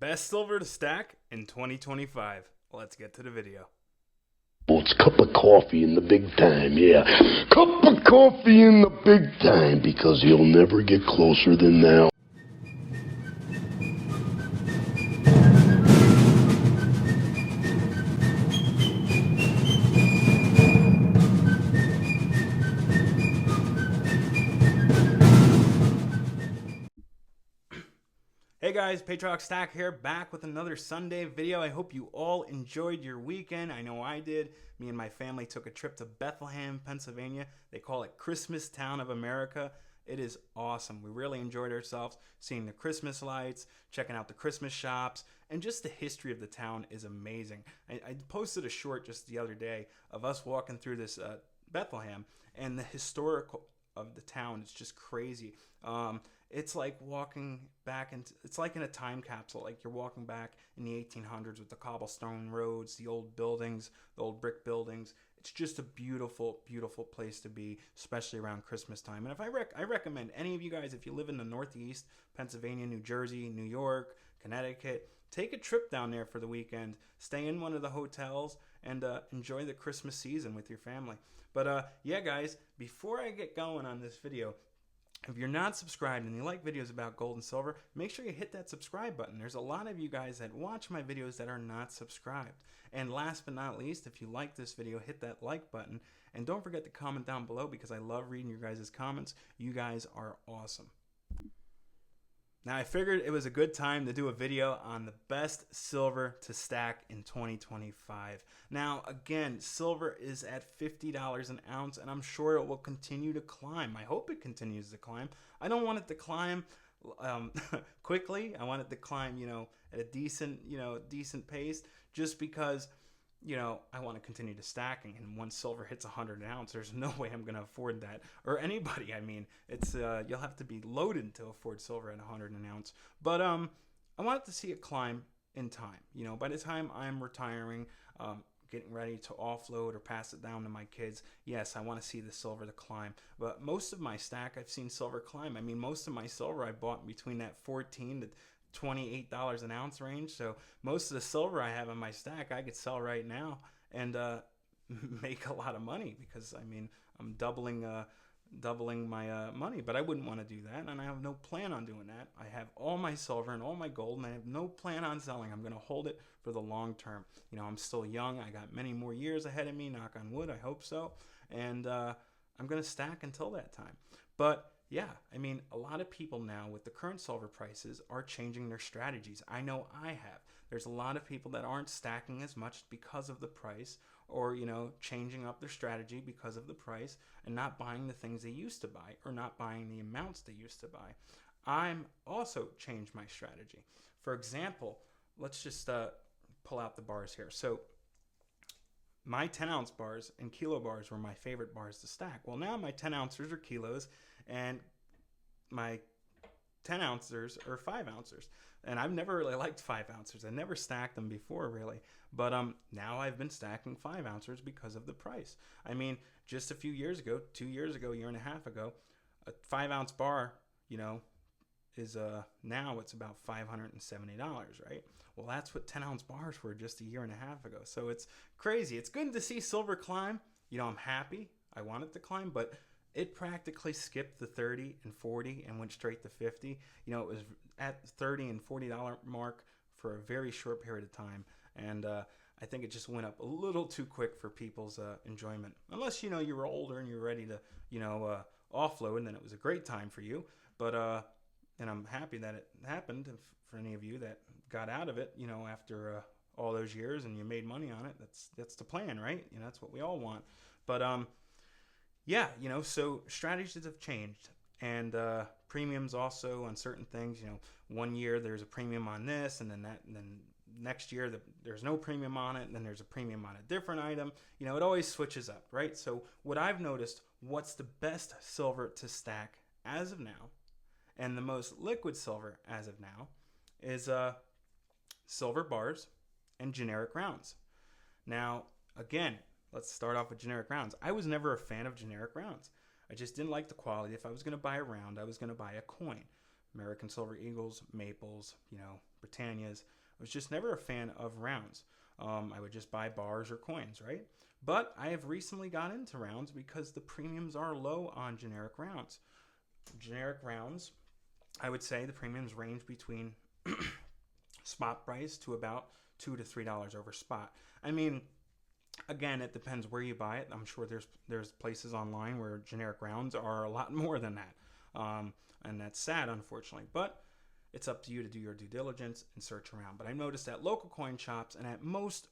Best silver to stack in 2025. Let's get to the video. Well, it's cup of coffee in the big time, yeah. Cup of coffee in the big time, because you'll never get closer than now. Hey guys, Patriotic Stack here, back with another Sunday video. I hope you all enjoyed your weekend. I know I did. Me and my family took a trip to Bethlehem, Pennsylvania. They call it Christmas Town of America. It is awesome. We really enjoyed ourselves, seeing the Christmas lights, checking out the Christmas shops, and just the history of the town is amazing. I posted a short just the other day of us walking through this Bethlehem, and the historical of the town is just crazy. It's like walking back into, it's like in a time capsule, like you're walking back in the 1800s with the cobblestone roads, the old buildings, the old brick buildings. It's just a beautiful, beautiful place to be, especially around Christmas time. And if I recommend any of you guys, if you live in the Northeast, Pennsylvania, New Jersey, New York, Connecticut, take a trip down there for the weekend. Stay in one of the hotels and enjoy the Christmas season with your family. But yeah, guys, before I get going on this video, if you're not subscribed and you like videos about gold and silver, make sure you hit that subscribe button. There's a lot of you guys that watch my videos that are not subscribed. And last but not least, if you like this video, hit that like button. And don't forget to comment down below because I love reading your guys' comments. You guys are awesome. Now, I figured it was a good time to do a video on the best silver to stack in 2025. Now, again, silver is at $50 an ounce, and I'm sure it will continue to climb. I hope it continues to climb. I don't want it to climb quickly. I want it to climb, at a decent pace, just because I want to continue to stacking. And once silver hits 100 an ounce, there's no way I'm going to afford that, or anybody. I mean, it's you'll have to be loaded to afford silver at 100 an ounce. But I wanted to see it climb in time. By the time I'm retiring, getting ready to offload or pass it down to my kids, yes, I want to see the silver to climb. But most of my stack, I've seen silver climb. I mean, most of my silver I bought between that $14 to $28 an ounce range. So most of the silver I have in my stack I could sell right now and make a lot of money, because I mean I'm doubling my money. But I wouldn't want to do that, and I have no plan on doing that. I have all my silver and all my gold, and I have no plan on selling. I'm going to hold it for the long term. I'm still young. I got many more years ahead of me, knock on wood. I hope so. And I'm going to stack until that time. But yeah, I mean, a lot of people now with the current silver prices are changing their strategies. I know I have. There's a lot of people that aren't stacking as much because of the price, or, changing up their strategy because of the price and not buying the things they used to buy, or not buying the amounts they used to buy. I'm also changed my strategy. For example, let's just pull out the bars here. So my 10-ounce bars and kilo bars were my favorite bars to stack. Well, now my 10 ounces are kilos, and my 10 ounces are 5 ounces. And I've never really liked 5 ounces. I never stacked them before, really. But now I've been stacking 5 ounces because of the price. I mean, just a few years ago, 2 years ago, year and a half ago, a 5-ounce bar, is now it's about $570, right? Well, that's what 10-ounce bars were just a year and a half ago. So it's crazy. It's good to see silver climb. I'm happy. I want it to climb, but it practically skipped the 30 and 40 and went straight to 50. It was at $30 and $40 mark for a very short period of time. And I think it just went up a little too quick for people's enjoyment. Unless, you were older and you were ready to, offload, and then it was a great time for you. But, and I'm happy that it happened for any of you that got out of it, after all those years and you made money on it. That's the plan, right? That's what we all want. But, yeah, so strategies have changed, and premiums also on certain things. One year there's a premium on this, and then next year there's no premium on it, and then there's a premium on a different item. It always switches up, right? So what I've noticed, what's the best silver to stack as of now, and the most liquid silver as of now, is silver bars and generic rounds. Now, again, let's start off with generic rounds. I was never a fan of generic rounds. I just didn't like the quality. If I was going to buy a round, I was going to buy a coin. American Silver Eagles, Maples, Britannias. I was just never a fan of rounds. I would just buy bars or coins, right? But I have recently got into rounds because the premiums are low on generic rounds. Generic rounds, I would say the premiums range between spot price to about $2 to $3 over spot. I mean, again, it depends where you buy it. I'm sure there's places online where generic rounds are a lot more than that, and that's sad, unfortunately. But it's up to you to do your due diligence and search around. But I noticed at local coin shops and at most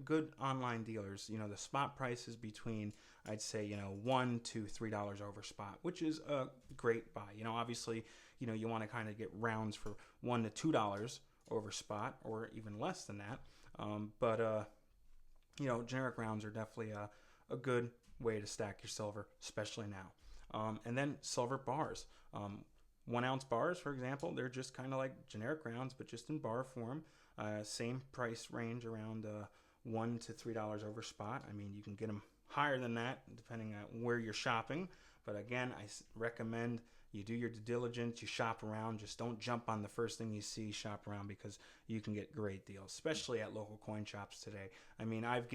good online dealers, the spot price is between, I'd say, $1 to $3 over spot, which is a great buy. Obviously, you want to kind of get rounds for $1 to $2 over spot, or even less than that. But generic rounds are definitely a good way to stack your silver, especially now. And then silver bars. 1 ounce bars, for example, they're just kind of like generic rounds, but just in bar form. Same price range, around $1 to $3 over spot. I mean, you can get them higher than that depending on where you're shopping. But again, I recommend you do your due diligence, you shop around. Just don't jump on the first thing you see, shop around, because you can get great deals, especially at local coin shops today. I mean, I've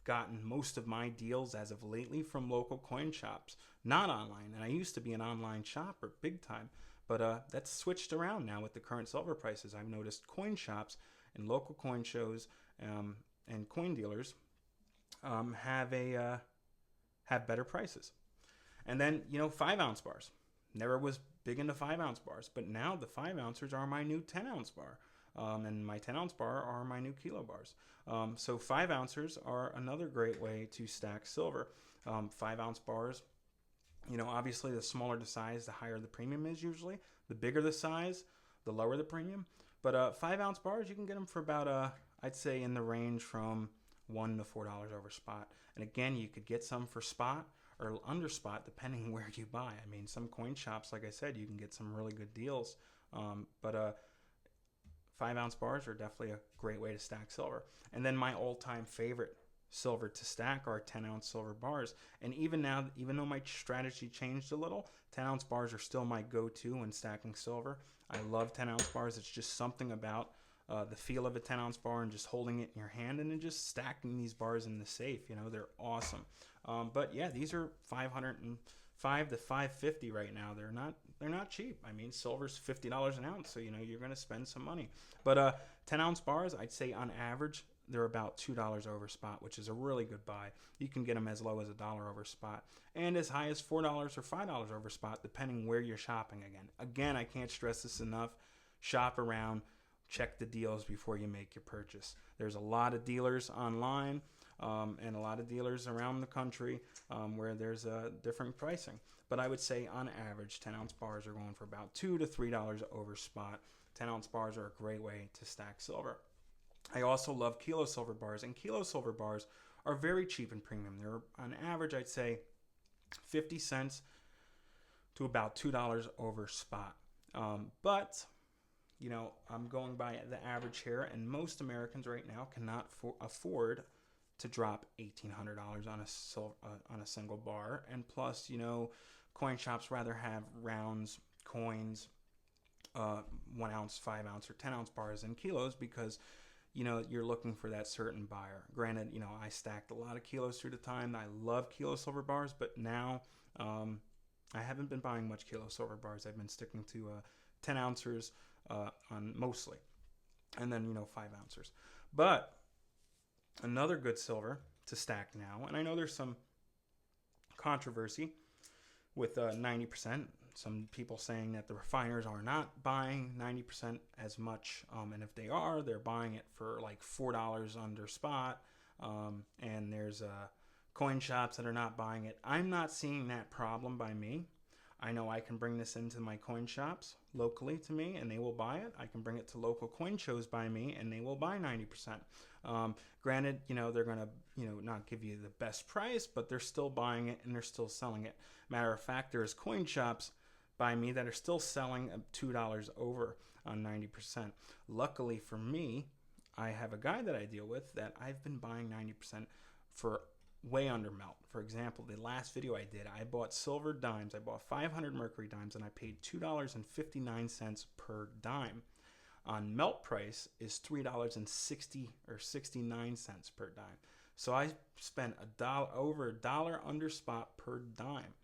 gotten most of my deals as of lately from local coin shops, not online. And I used to be an online shopper big time, but that's switched around now with the current silver prices. I've noticed coin shops and local coin shows and coin dealers have better prices. And then 5 ounce bars. Never was big into 5 ounce bars, but now the 5 ouncers are my new 10 ounce bar. And my 10 ounce bar are my new kilo bars. So 5 ouncers are another great way to stack silver. 5 ounce bars, obviously the smaller the size, the higher the premium is usually. The bigger the size, the lower the premium. But 5 ounce bars, you can get them for about, I'd say in the range from $1 to $4 over spot. And again, you could get some for spot or under spot depending where you buy. I mean, some coin shops, like I said, you can get some really good deals. But 5 ounce bars are definitely a great way to stack silver. And then my all-time favorite silver to stack are 10 ounce silver bars. And even now, even though my strategy changed a little, 10 ounce bars are still my go-to when stacking silver. I love 10 ounce bars. It's just something about the feel of a 10 ounce bar and just holding it in your hand and then just stacking these bars in the safe. They're awesome. But yeah, these are $505 to $550 right now. They're not cheap. I mean, silver's $50 an ounce, so you're going to spend some money. But 10 ounce bars, I'd say on average they're about $2 over spot, which is a really good buy. You can get them as low as $1 over spot and as high as $4 or $5 over spot, depending where you're shopping. Again, I can't stress this enough. Shop around, check the deals before you make your purchase. There's a lot of dealers online and a lot of dealers around the country where there's different pricing. But I would say on average, 10 ounce bars are going for about $2 to $3 over spot. 10 ounce bars are a great way to stack silver. I also love kilo silver bars, and kilo silver bars are very cheap and premium. They're on average, I'd say 50 cents to about $2 over spot. But I'm going by the average here, and most Americans right now cannot afford to drop $1,800 on a single bar. And plus, coin shops rather have rounds, coins, 1 ounce, 5 ounce, or 10 ounce bars in kilos because you're looking for that certain buyer. Granted, I stacked a lot of kilos through the time. I love kilo silver bars, but now I haven't been buying much kilo silver bars. I've been sticking to 10 ouncers on mostly, and then 5 ouncers. But another good silver to stack now, and I know there's some controversy with 90%. Some people saying that the refiners are not buying 90% as much, and if they are, they're buying it for like $4 under spot, and there's coin shops that are not buying it. I'm not seeing that problem by me. I know I can bring this into my coin shops locally to me, and they will buy it. I can bring it to local coin shows by me, and they will buy 90%. Granted, they're going to, not give you the best price, but they're still buying it, and they're still selling it. Matter of fact, there's coin shops by me that are still selling $2 over on 90%. Luckily for me, I have a guy that I deal with that I've been buying 90% for way under melt. For example, the last video I did, I bought silver dimes. I bought 500 mercury dimes, and I paid $2.59 per dime. On melt price is $3.60 or 69 cents per dime. So I spent over $1 under spot per dime.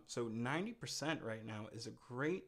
So 90% right now is a great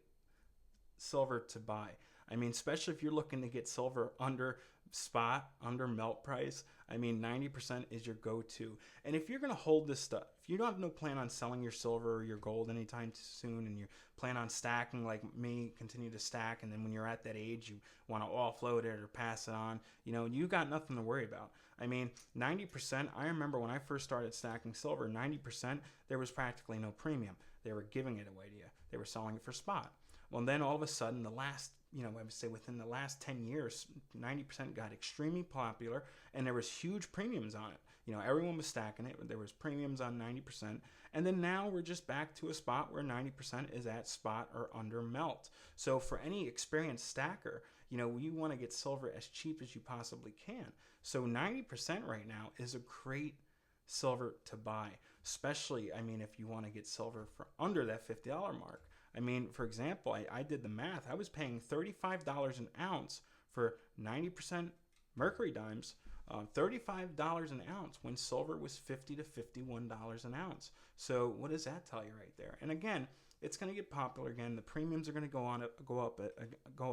silver to buy. I mean, especially if you're looking to get silver under spot, under melt price. I mean, 90% is your go-to. And if you're going to hold this stuff, if you don't have no plan on selling your silver or your gold anytime soon, and you plan on stacking like me, continue to stack, and then when you're at that age, you want to offload it or pass it on, you got nothing to worry about. I mean, 90%, I remember when I first started stacking silver, 90%, there was practically no premium. They were giving it away to you. They were selling it for spot. Well, then all of a sudden, the last, I would say within the last 10 years, 90% got extremely popular, and there was huge premiums on it. Everyone was stacking it. There was premiums on 90%. And then now we're just back to a spot where 90% is at spot or under melt. So for any experienced stacker, you want to get silver as cheap as you possibly can. So 90% right now is a great silver to buy, especially, if you want to get silver for under that $50 mark. For example, I did the math. I was paying $35 an ounce for 90% mercury dimes, $35 an ounce when silver was $50 to $51 an ounce. So what does that tell you right there? And again, it's going to get popular again. The premiums are going to go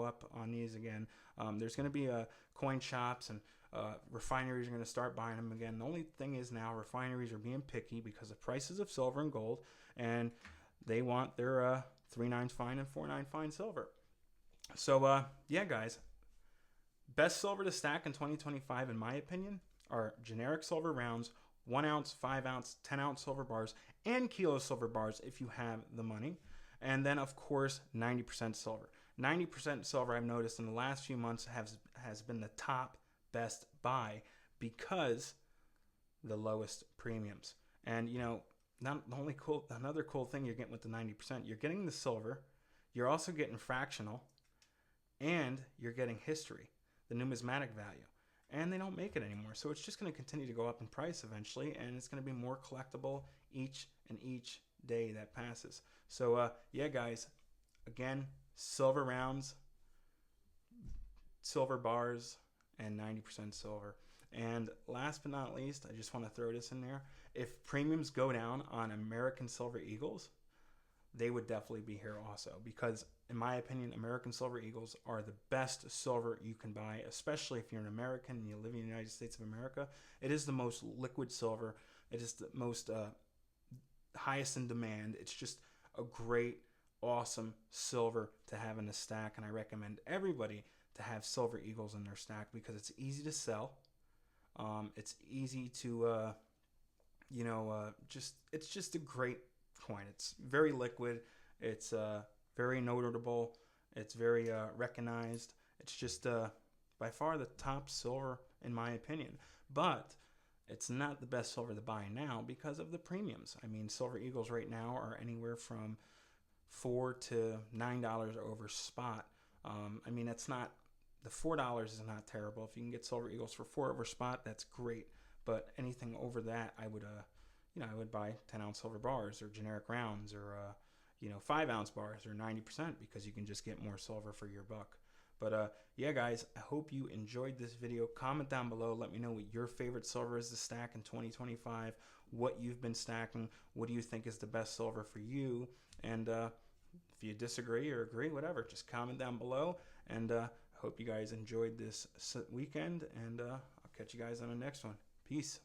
up on these again. There's going to be coin shops, and refineries are going to start buying them again. The only thing is now refineries are being picky because of prices of silver and gold, and they want their 3/9 fine and 4/9 fine silver. So yeah, guys, best silver to stack in 2025, in my opinion, are generic silver rounds, 1 ounce, 5 ounce, 10 ounce silver bars, and kilo silver bars if you have the money. And then, of course, 90% silver. 90% silver, I've noticed in the last few months, has been the top best buy because the lowest premiums. And another cool thing you're getting with the 90%, you're getting the silver, you're also getting fractional, and you're getting history, the numismatic value. And they don't make it anymore. So it's just going to continue to go up in price eventually, and it's going to be more collectible each day that passes. So yeah, guys, again, silver rounds, silver bars, and 90% silver. And last but not least, I just want to throw this in there. If premiums go down on American Silver Eagles, they would definitely be here also, because in my opinion, American Silver Eagles are the best silver you can buy, especially if you're an American and you live in the United States of America. It is the most liquid silver. It is the most highest in demand. It's just a great, awesome silver to have in a stack, and I recommend everybody to have Silver Eagles in their stack because it's easy to sell. It's easy to, it's just a great coin. It's very liquid. It's very notable. It's very recognized. It's just by far the top silver in my opinion. But it's not the best silver to buy now because of the premiums. Silver Eagles right now are anywhere from $4 to $9 over spot. That's not, the $4 is not terrible. If you can get Silver Eagles for $4 over spot, that's great. But anything over that, I would buy 10-ounce silver bars or generic rounds or 5-ounce bars or 90% because you can just get more silver for your buck. But yeah, guys, I hope you enjoyed this video. Comment down below. Let me know what your favorite silver is to stack in 2025, what you've been stacking, what do you think is the best silver for you, and if you disagree or agree, whatever, just comment down below. And hope you guys enjoyed this weekend, and I'll catch you guys on the next one. Peace.